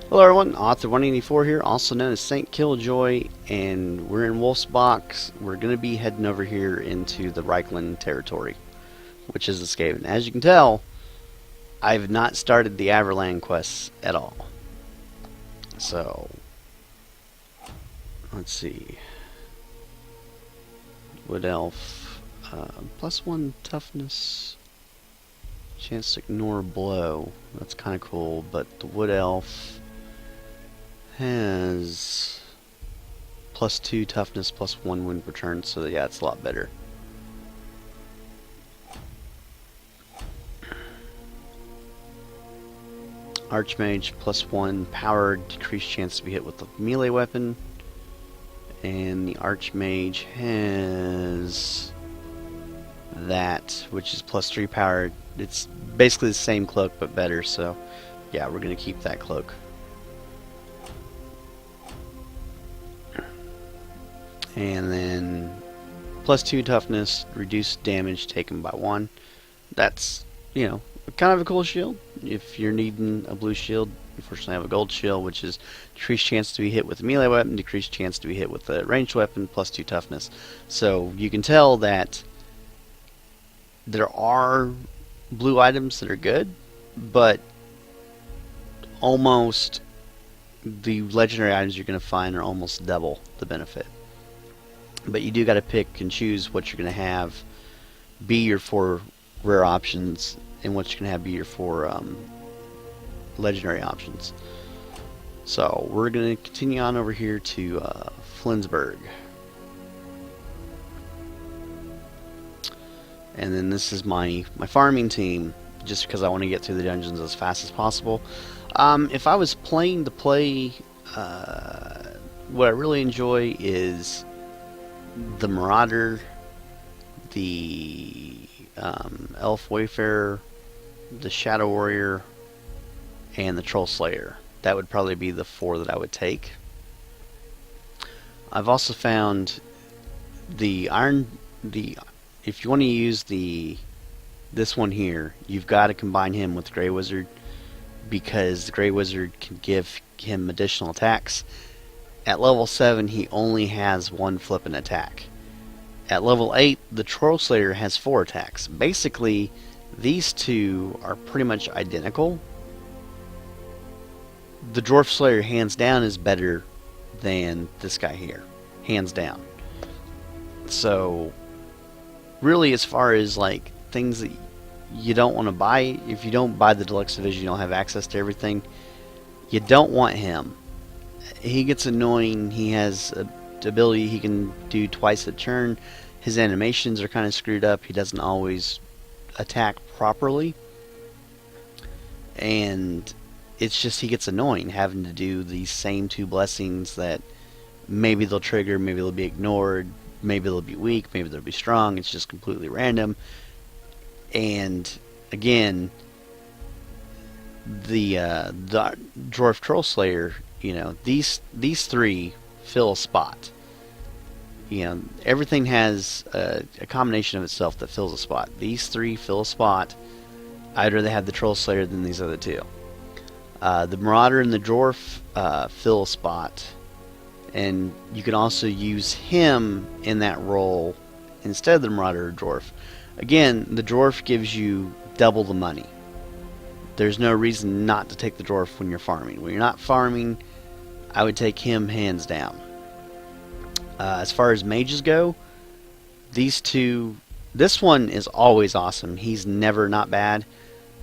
Hello everyone, Author184 here, also known as Saint Killjoy, and we're in Wolf's Box. We're going to be heading over here into the Reichland territory, which is the Skaven. As you can tell, I've not started the Averland quests at all. So, let's see. Wood Elf, +1 toughness, chance to ignore a blow. That's kind of cool, but the Wood Elf has +2 toughness, +1 wound return, so yeah, it's a lot better. Archmage, +1 power, decreased chance to be hit with a melee weapon. And the Archmage has that, which is +3 power. It's basically the same cloak, but better, so yeah, we're going to keep that cloak. And then +2 toughness, reduced damage taken by 1. That's, you know, kind of a cool shield. If you're needing a blue shield, unfortunately I have a gold shield, which is decreased chance to be hit with a melee weapon, decreased chance to be hit with a ranged weapon, +2 toughness. So you can tell that there are blue items that are good, but almost the legendary items you're going to find are almost double the benefit. But you do got to pick and choose what you're going to have be your 4 rare options and what you're going to have be your 4 legendary options. So we're going to continue on over here to Flensburg. And then this is my farming team, just because I want to get through the dungeons as fast as possible. If I was playing to play, what I really enjoy is the Marauder, the Elf Wayfarer, the Shadow Warrior, and the Troll Slayer. That would probably be the 4 that I would take. I've also found if you want to use this one here, you've got to combine him with Grey Wizard, because the Grey Wizard can give him additional attacks. At level 7, he only has 1 flippin' attack. At level 8, the Troll Slayer has 4 attacks. Basically, these two are pretty much identical. The Dwarf Slayer, hands down, is better than this guy here. Hands down. So, really, as far as like things that you don't want to buy, if you don't buy the Deluxe Division, you don't have access to everything. You don't want him. He gets annoying. He has a ability he can do twice a turn. His animations are kind of screwed up. He doesn't always attack properly, and it's just he gets annoying having to do these same 2 blessings that maybe they'll trigger, maybe they'll be ignored, maybe they'll be weak, maybe they'll be strong. It's just completely random. And again, the Dwarf Troll Slayer, you know, these 3 fill a spot. You know, everything has a combination of itself that fills a spot. These 3 fill a spot. I'd rather have the Troll Slayer than these other 2. The Marauder and the Dwarf fill a spot, and you can also use him in that role instead of the Marauder or Dwarf. Again, the Dwarf gives you double the money. There's no reason not to take the Dwarf when you're farming. When you're not farming, I would take him hands down. As far as mages go, these 2, this one is always awesome. He's never not bad.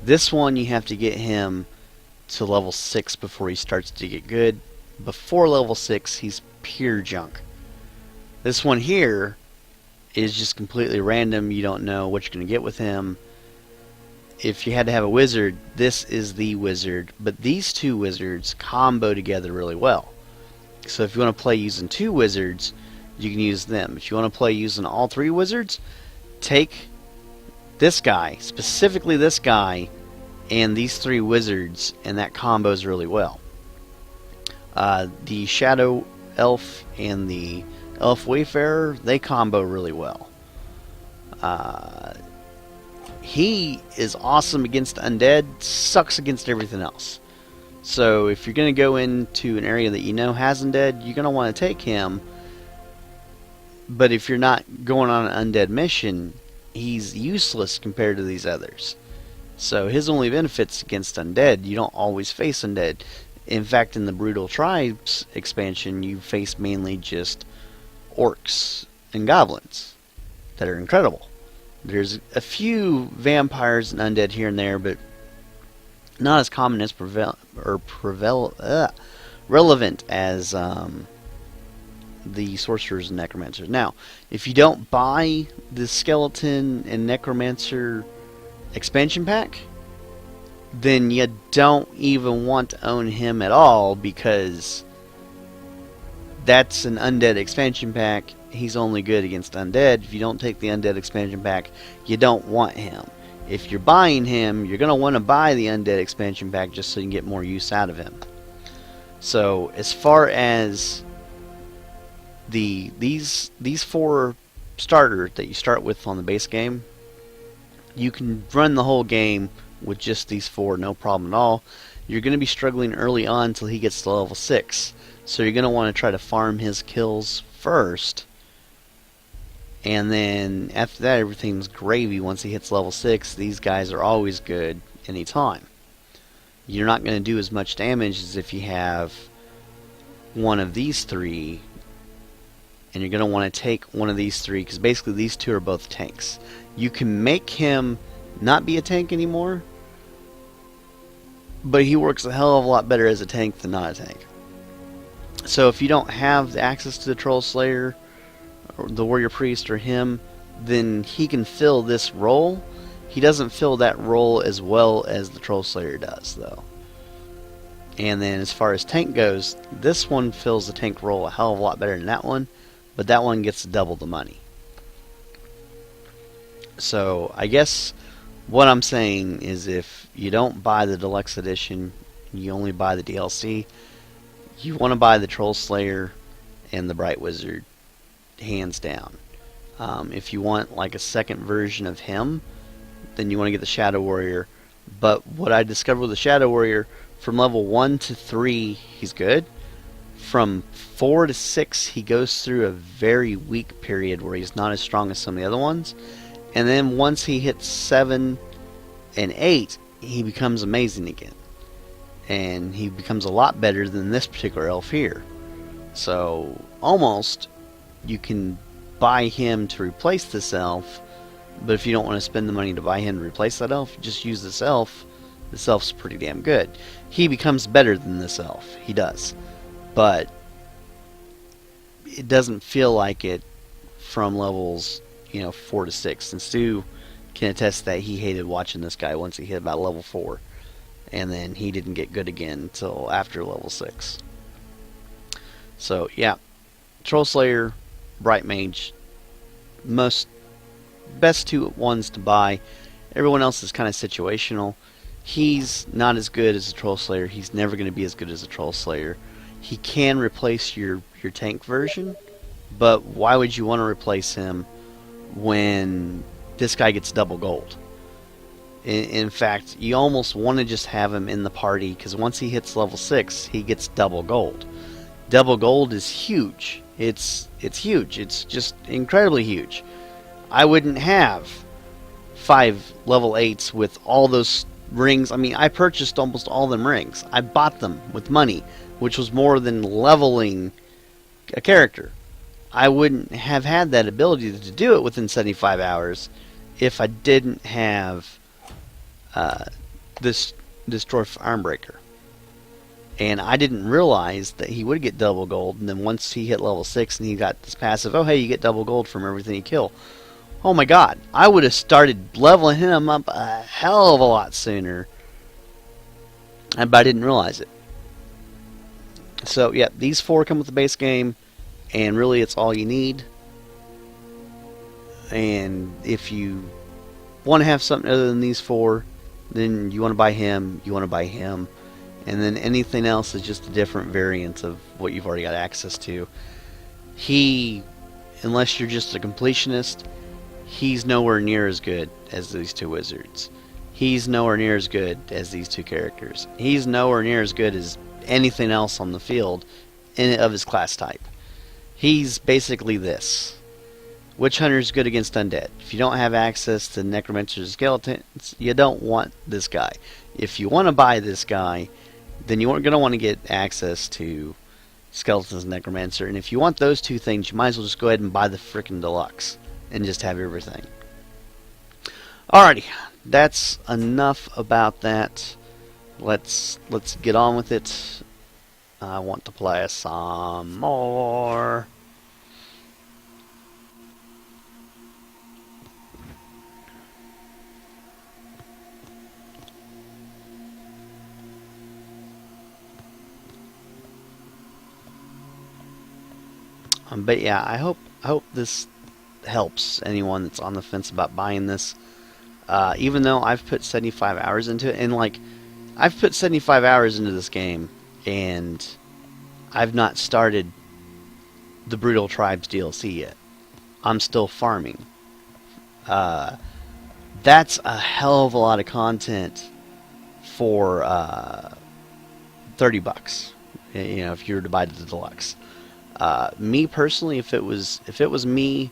This one, you have to get him to level 6 before he starts to get good. Before level 6, he's pure junk. This one here is just completely random. You don't know what you're going to get with him. If you had to have a wizard, this is the wizard. But these 2 wizards combo together really well. So if you want to play using 2 wizards, you can use them. If you want to play using all 3 wizards, take this guy, specifically this guy, and these 3 wizards, and that combos really well. The Shadow Elf and the Elf Wayfarer, they combo really well. He is awesome against undead, sucks against everything else. So if you're going to go into an area that you know has undead, you're going to want to take him. But if you're not going on an undead mission, he's useless compared to these others. So his only benefits against undead, you don't always face undead. In fact, in the Brutal Tribes expansion, you face mainly just orcs and goblins that are incredible. There's a few vampires and undead here and there, but not as common as relevant as the sorcerers and necromancers. Now, if you don't buy the skeleton and necromancer expansion pack, then you don't even want to own him at all, because that's an undead expansion pack. He's only good against undead. If you don't take the undead expansion pack, you don't want him. If you're buying him, you're going to want to buy the undead expansion pack just so you can get more use out of him. So as far as these 4 starters that you start with on the base game, you can run the whole game with just these 4, no problem at all. You're going to be struggling early on until he gets to level 6. So you're going to want to try to farm his kills first. And then after that, everything's gravy. Once he hits level 6, these guys are always good anytime. You're not going to do as much damage as if you have one of these 3. And you're going to want to take one of these 3, because basically these 2 are both tanks. You can make him not be a tank anymore, but he works a hell of a lot better as a tank than not a tank. So if you don't have the access to the Troll Slayer, or the Warrior Priest, or him, then he can fill this role. He doesn't fill that role as well as the Troll Slayer does, though. And then as far as tank goes, this one fills the tank role a hell of a lot better than that one, but that one gets double the money. So I guess what I'm saying is, if you don't buy the Deluxe Edition, you only buy the DLC, you want to buy the Troll Slayer and the Bright Wizard, hands down. If you want like a second version of him, then you want to get the Shadow Warrior. But what I discovered with the Shadow Warrior, from level 1 to 3, he's good. From 4 to 6, he goes through a very weak period where he's not as strong as some of the other ones. And then once he hits 7 and 8, he becomes amazing again. And he becomes a lot better than this particular elf here. So almost you can buy him to replace this elf, but if you don't want to spend the money to buy him to replace that elf, just use this elf. This elf's pretty damn good. He becomes better than this elf. He does. But it doesn't feel like it from levels 4 to 6. And Stu can attest that he hated watching this guy once he hit about level 4. And then he didn't get good again until after level 6. So, yeah. Troll Slayer, Bright Mage, best 2 ones to buy. Everyone else is kind of situational. He's not as good as a Troll Slayer. He's never going to be as good as a Troll Slayer. He can replace your tank version, but why would you want to replace him when this guy gets double gold? In fact, you almost want to just have him in the party, because once he hits level 6, he gets double gold. Double gold is huge. It's huge. It's just incredibly huge. I wouldn't have 5 level 8s with all those rings. I mean, I purchased almost all them rings. I bought them with money, which was more than leveling a character. I wouldn't have had that ability to do it within 75 hours if I didn't have this Dwarf Armbreaker. And I didn't realize that he would get double gold, and then once he hit level 6 and he got this passive, oh hey, you get double gold from everything you kill. Oh my god, I would have started leveling him up a hell of a lot sooner, but I didn't realize it. So yeah, these 4 come with the base game, and really it's all you need. And if you want to have something other than these 4, then you want to buy him, and then anything else is just a different variant of what you've already got access to. He, unless you're just a completionist, he's nowhere near as good as these 2 wizards. he's nowhere near as good as these two characters. He's nowhere near as good as anything else on the field of his class type. He's basically this. Witch Hunter is good against undead. If you don't have access to necromancers and skeletons, you don't want this guy. If you want to buy this guy, then you're going to want to get access to skeletons and necromancer. And if you want those two things, you might as well just go ahead and buy the frickin' deluxe and just have everything. Alrighty, that's enough about that. Let's get on with it. I want to play some more. But yeah, I hope this helps anyone that's on the fence about buying this. Even though I've put 75 hours into it, and like, I've put 75 hours into this game, and I've not started the Brutal Tribes DLC yet. I'm still farming. That's a hell of a lot of content for $30. You know, if you were to buy the deluxe. Me personally, if it was me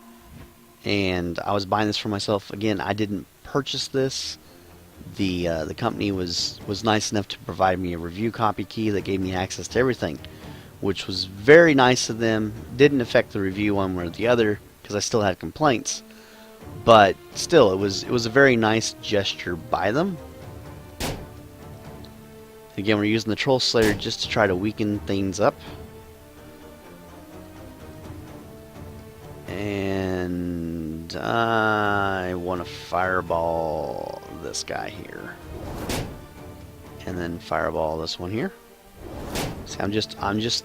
and I was buying this for myself, again, I didn't purchase this. The company was nice enough to provide me a review copy key that gave me access to everything, which was very nice of them. Didn't affect the review one way or the other because I still had complaints, but still, it was a very nice gesture by them. Again, we're using the Troll Slayer just to try to weaken things up. And I want to fireball this guy here, and then fireball this one here. See, I'm just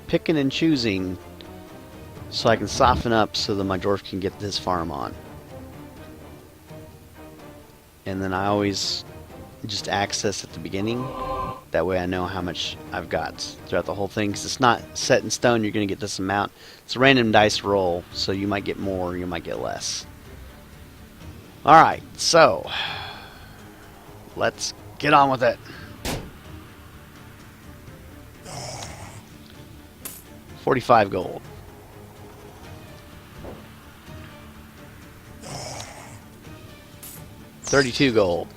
picking and choosing so I can soften up so that my dwarf can get this farm on. And then I always just access at the beginning. That way I know how much I've got throughout the whole thing, because it's not set in stone you're going to get this amount. It's a random dice roll, so you might get more, you might get less. Alright, so let's get on with it. 45 gold. 32 gold.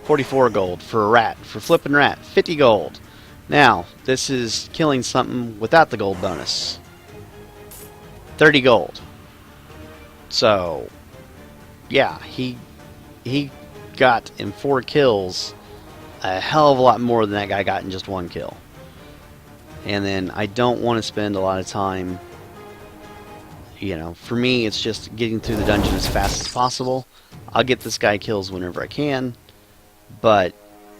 44 gold for a rat, for flipping rat. 50 gold. Now, this is killing something without the gold bonus. 30 gold. So, yeah, he got in 4 kills a hell of a lot more than that guy got in just 1 kill. And then I don't want to spend a lot of time, you know, for me it's just getting through the dungeon as fast as possible. I'll get this guy kills whenever I can, but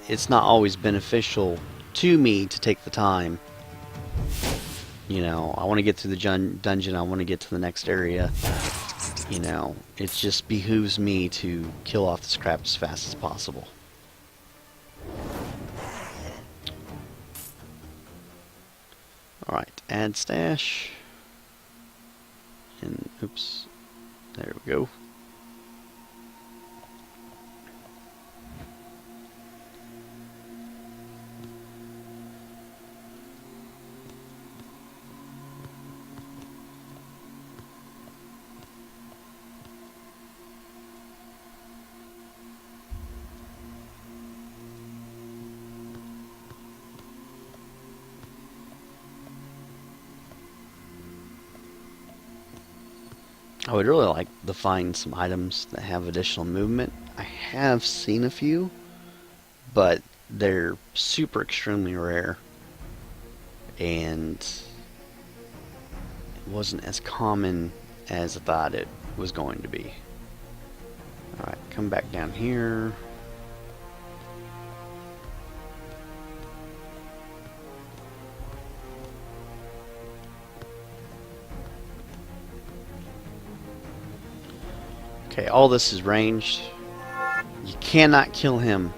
it's not always beneficial to me to take the time. You know, I want to get through the dungeon, I want to get to the next area. You know, it just behooves me to kill off this crap as fast as possible. Alright, add stash. And, oops, there we go. I would really like to find some items that have additional movement. I have seen a few, but they're super extremely rare, and it wasn't as common as I thought it was going to be. Alright, come back down here. Okay, all this is ranged. You cannot kill him.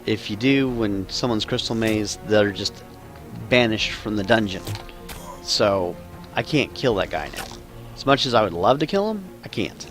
If you do, when someone's crystal maze, they're just banished from the dungeon. So, I can't kill that guy now. As much as I would love to kill him, I can't.